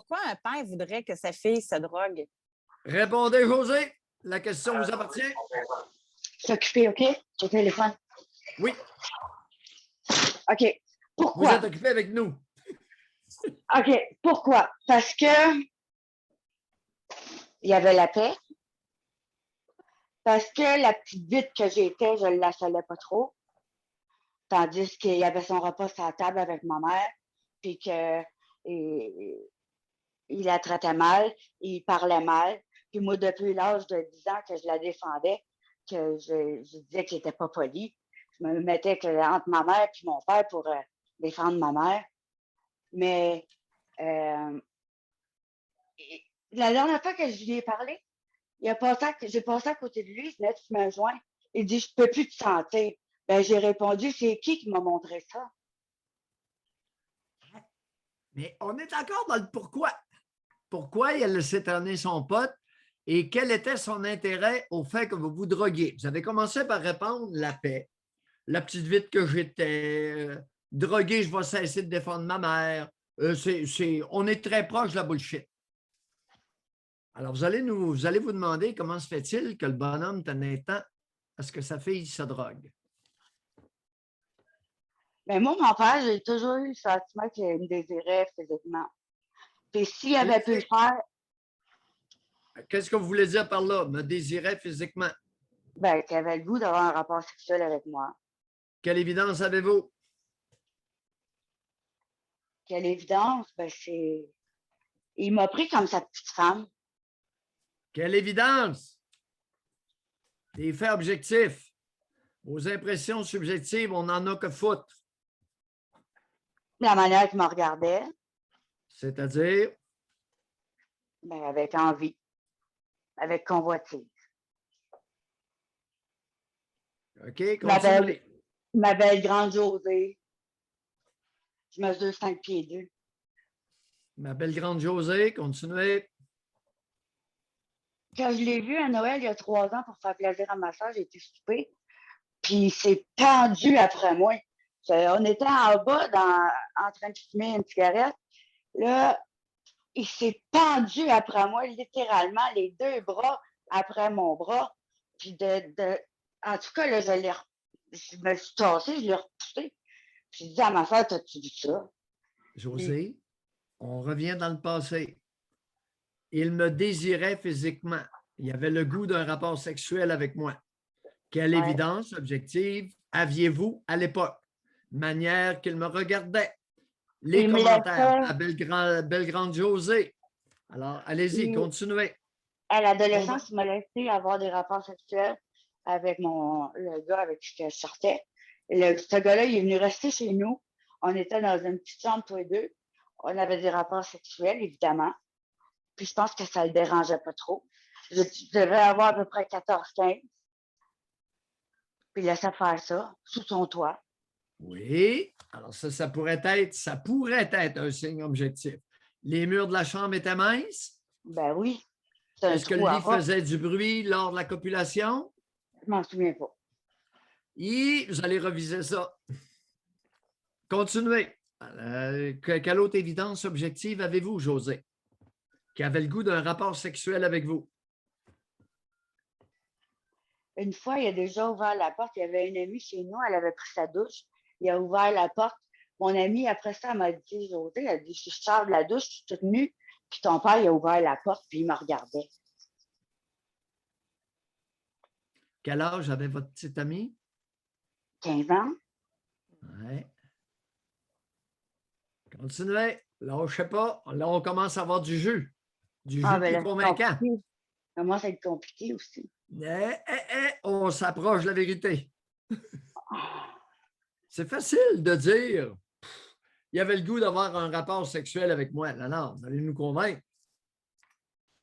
pourquoi un père voudrait que sa fille se drogue? Répondez, José. La question vous appartient. S'occuper, OK? Au téléphone. Oui. OK. Vous Pourquoi? êtes occupé avec nous. OK. Pourquoi? Parce que il y avait la paix. Parce que la petite vite que j'étais, je ne la salais pas trop. Tandis qu'il y avait son repas sur la table avec ma mère, puis que il la traitait mal, il parlait mal. Puis moi, depuis l'âge de 10 ans que je la défendais, que je disais qu'il n'était pas poli, je me mettais entre ma mère et mon père pour défendre ma mère. Mais la dernière fois que je lui ai parlé, j'ai passé à côté de lui, il venait de fumer un joint. Il dit, je ne peux plus te sentir. Ben, j'ai répondu, c'est qui m'a montré ça? Mais on est encore dans le pourquoi. Pourquoi il a laissé traîner son pote et quel était son intérêt au fait que vous vous droguiez? Vous avez commencé par répondre la paix, la petite vite que j'étais, drogué, je vais cesser de défendre ma mère. On est très proche de la bullshit. Alors, vous allez vous demander comment se fait-il que le bonhomme tenait tant à ce que sa fille se drogue? Mais moi, mon père, j'ai toujours eu le sentiment qu'il me désirait physiquement. Puis s'il avait pu le faire, Qu'est-ce que vous voulez dire par là? Me désirait physiquement. ben, qu'il avait le goût d'avoir un rapport sexuel avec moi. Quelle évidence avez-vous? Quelle évidence, ben, c'est. Il m'a pris comme sa petite femme. Quelle évidence? Des faits objectifs. Vos impressions subjectives, on n'en a que foutre. La manière qu'il me regardait, C'est-à-dire, ben, avec envie, avec convoitise. OK, continuez. Ma belle grande Josée. Je mesure 5 pieds 2. Ma belle grande Josée, continuez. Quand je l'ai vu à Noël il y a 3 ans pour faire plaisir à ma soeur, j'ai été souper. Puis il s'est tendu après moi. On était en bas en train de fumer une cigarette. Là, il s'est pendu après moi, littéralement, les 2 bras après mon bras. Puis en tout cas, là, je me suis tassée, je l'ai repoussé. J'ai dit à ma soeur, t'as-tu vu ça? José, on revient dans le passé. Il me désirait physiquement. Il avait le goût d'un rapport sexuel avec moi. Quelle évidence objective aviez-vous à l'époque? Manière qu'il me regardait. Les commentaires. La belle grande Josée. Alors, allez-y, continuez. À l'adolescence, il m'a laissé avoir des rapports sexuels avec le gars avec qui je sortais. Ce gars-là, il est venu rester chez nous. On était dans une petite chambre, tous les deux. On avait des rapports sexuels, évidemment. Puis je pense que ça le dérangeait pas trop. Je devais avoir à peu près 14-15. Puis il laissait faire ça, sous son toit. Oui. Alors ça pourrait être un signe objectif. Les murs de la chambre étaient minces? Ben oui. Est-ce que le lit faisait du bruit lors de la copulation? Je m'en souviens pas. Vous allez reviser ça. Continuez. Quelle autre évidence objective avez-vous, José, qui avait le goût d'un rapport sexuel avec vous? Une fois, il a déjà ouvert la porte. Il y avait une amie chez nous, elle avait pris sa douche. Il a ouvert la porte. Mon amie, après ça, elle m'a dit, José, elle a dit, je sors de la douche, je suis toute nue. Puis ton père, il a ouvert la porte, puis il me regardait. Quel âge avait votre petite amie? 15 ans. Oui. Continuez. Là, je ne sais pas. Là, on commence à avoir du jus. Du jus plus convaincant. Ça commence à être compliqué aussi. On s'approche de la vérité. C'est facile de dire il avait le goût d'avoir un rapport sexuel avec moi. Non, vous allez nous convaincre.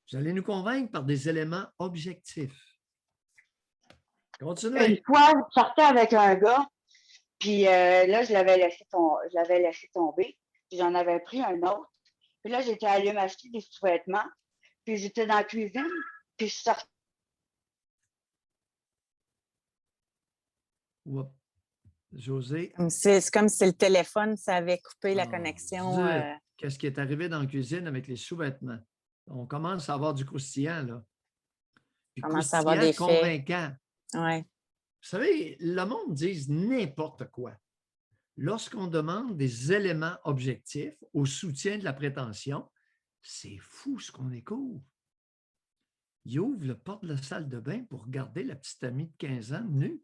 Vous allez nous convaincre par des éléments objectifs. Continuez. Une fois, je sortais avec un gars, puis là, je l'avais laissé tomber, puis j'en avais pris un autre. Puis là, j'étais allée m'acheter des sous-vêtements, puis j'étais dans la cuisine, puis je sortais. José. C'est comme si le téléphone, ça avait coupé la connexion. qu'est-ce qui est arrivé dans la cuisine avec les sous-vêtements. On commence à avoir du croustillant, là. Puis Commence à avoir croustillant des faits. convaincant. Ouais. Vous savez, le monde dit n'importe quoi. Lorsqu'on demande des éléments objectifs au soutien de la prétention, c'est fou ce qu'on découvre. Il ouvre le porte de la salle de bain pour regarder la petite amie de 15 ans nue.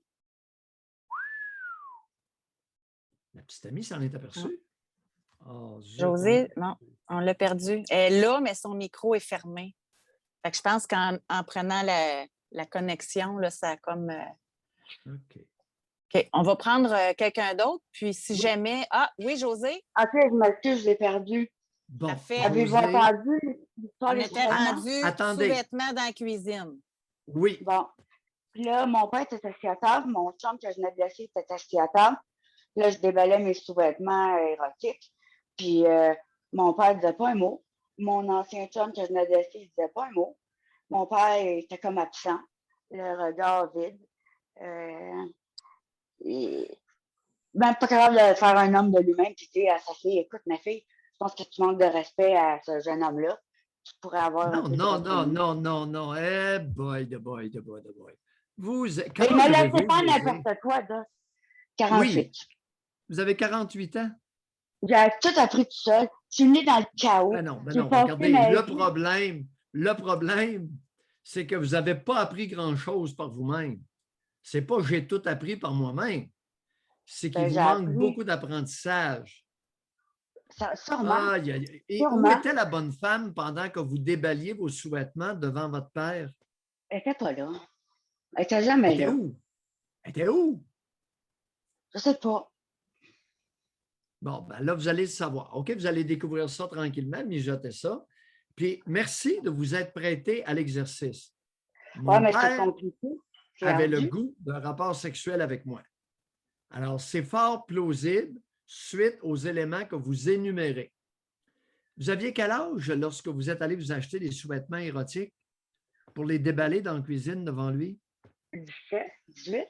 La petite amie s'en est aperçue. Oh, Josée, non, on l'a perdu. Elle est là, mais son micro est fermé. Fait que je pense qu'en prenant la connexion, là, ça a comme... OK. OK, on va prendre quelqu'un d'autre. Puis si jamais... Ah, oui, Josée? OK, je m'excuse, je l'ai perdu. Bon, Parfait. Avez-vous Josée, entendu l'histoire On des était sous-vêtements? rendu Attendez. sous-vêtements dans la cuisine. oui, Bon. Puis là, mon père était assis à table, mon chum que je venais de laisser était assis à table. Là, je déballais mes sous-vêtements érotiques. Puis mon père disait pas un mot. Mon ancien chum que je venais de laisser, il disait pas un mot. Mon père était comme absent, le regard vide. Même pas capable de faire un homme de lui-même, puis dire à sa fille, écoute, ma fille, je pense que tu manques de respect à ce jeune homme-là. Tu pourrais avoir un non, peu de non, respect. non, non, non, non. Eh, boy, de boy, de boy, de boy. Vous, Mais quel il me âge laissait avez-vous, pas Josée? n'importe quoi, là. 48. Oui, vous avez 48 ans? J'ai tout appris tout seul. Je suis née dans le chaos. Ben J'ai non, passé regardez, ma le vie. problème, c'est que vous n'avez pas appris grand-chose par vous-même. C'est pas j'ai tout appris par moi-même. C'est qu'il Ben, vous j'ai manque appris. beaucoup d'apprentissage. Sûrement. Aïe, aïe, aïe. Et où Sûrement. était la bonne femme pendant que vous déballiez vos sous-vêtements devant votre père? Elle était pas là. Elle était Elle jamais était là. où? Elle était où? Je sais pas. Bon, ben là, vous allez le savoir. OK, vous allez découvrir ça tranquillement, mijoter ça. Puis, merci de vous être prêté à l'exercice. Ouais, Mon mais c'est père compliqué. C'est avait le ardu. goût d'un rapport sexuel avec moi. Alors, c'est fort plausible suite aux éléments que vous énumérez. Vous aviez quel âge lorsque vous êtes allé vous acheter des sous-vêtements érotiques pour les déballer dans la cuisine devant lui? 17, 18.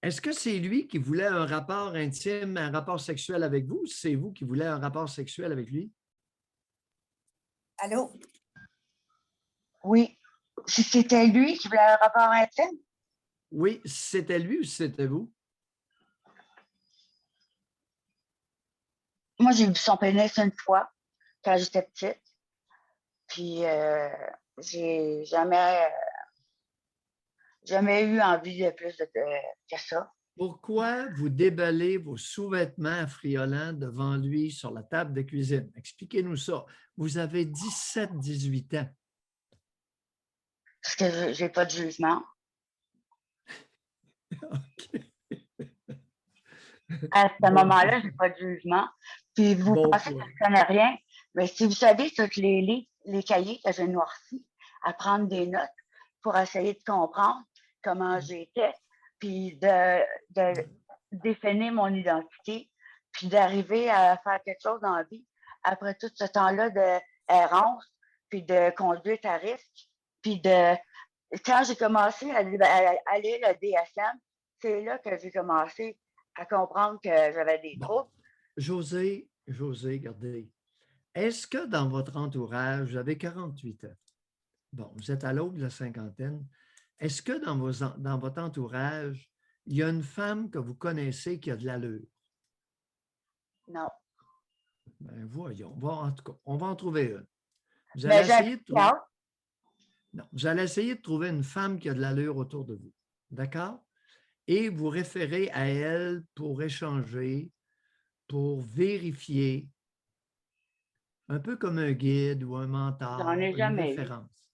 Est-ce que c'est lui qui voulait un rapport intime, un rapport sexuel avec vous, ou c'est vous qui voulez un rapport sexuel avec lui? Allô? Oui. Si c'était lui qui voulait un rapport intime, Oui, c'était lui ou c'était vous? moi, j'ai vu son pénis une fois quand j'étais petite. Puis, j'ai jamais eu envie de plus que ça. Pourquoi vous déballez vos sous-vêtements affriolants devant lui sur la table de cuisine? Expliquez-nous ça. Vous avez 17-18 ans. Parce que j'ai pas de jugement. OK. À ce Bon. moment-là, j'ai pas de jugement. Puis vous Bon pensez que point. je connais rien, mais si vous savez tous les cahiers que j'ai noircis à prendre des notes pour essayer de comprendre comment j'étais, puis de définir mon identité, puis d'arriver à faire quelque chose dans la vie après tout ce temps-là d'errance, puis de conduite à risque, puis quand j'ai commencé à aller le DSM, c'est là que j'ai commencé à comprendre que j'avais des Bon. troubles. José, regardez. Est-ce que dans votre entourage, vous avez 48 ans? Bon, vous êtes à l'aube de la cinquantaine. Est-ce que dans votre entourage, il y a une femme que vous connaissez qui a de l'allure? Non. Ben voyons, en tout cas, on va en trouver une. Vous Mais allez j'ai un essayer de trouver... psychiatre. Non, vous allez essayer de trouver une femme qui a de l'allure autour de vous. D'accord? Et vous référez à elle pour échanger, pour vérifier, un peu comme un guide ou un mentor, J'en ai une jamais eu. référence.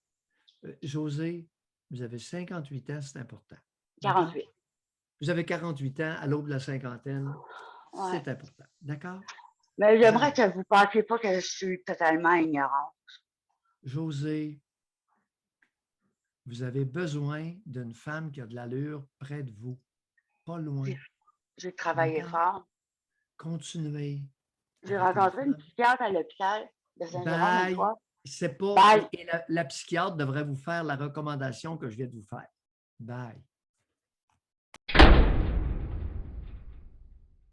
José, vous avez 58 ans, c'est important. D'accord? 48. Vous avez 48 ans, à l'aube de la cinquantaine, Ouais. c'est important. D'accord? Mais j'aimerais que vous ne pensiez pas que je suis totalement ignorante. José, vous avez besoin d'une femme qui a de l'allure près de vous, pas loin. J'ai travaillé D'accord? fort. Continuez. J'ai avec rencontré une une psychiatre à l'hôpital de Saint-Jérôme une Bye. fois. C'est pas. Bye. Et la psychiatre devrait vous faire la recommandation que je viens de vous faire. Bye.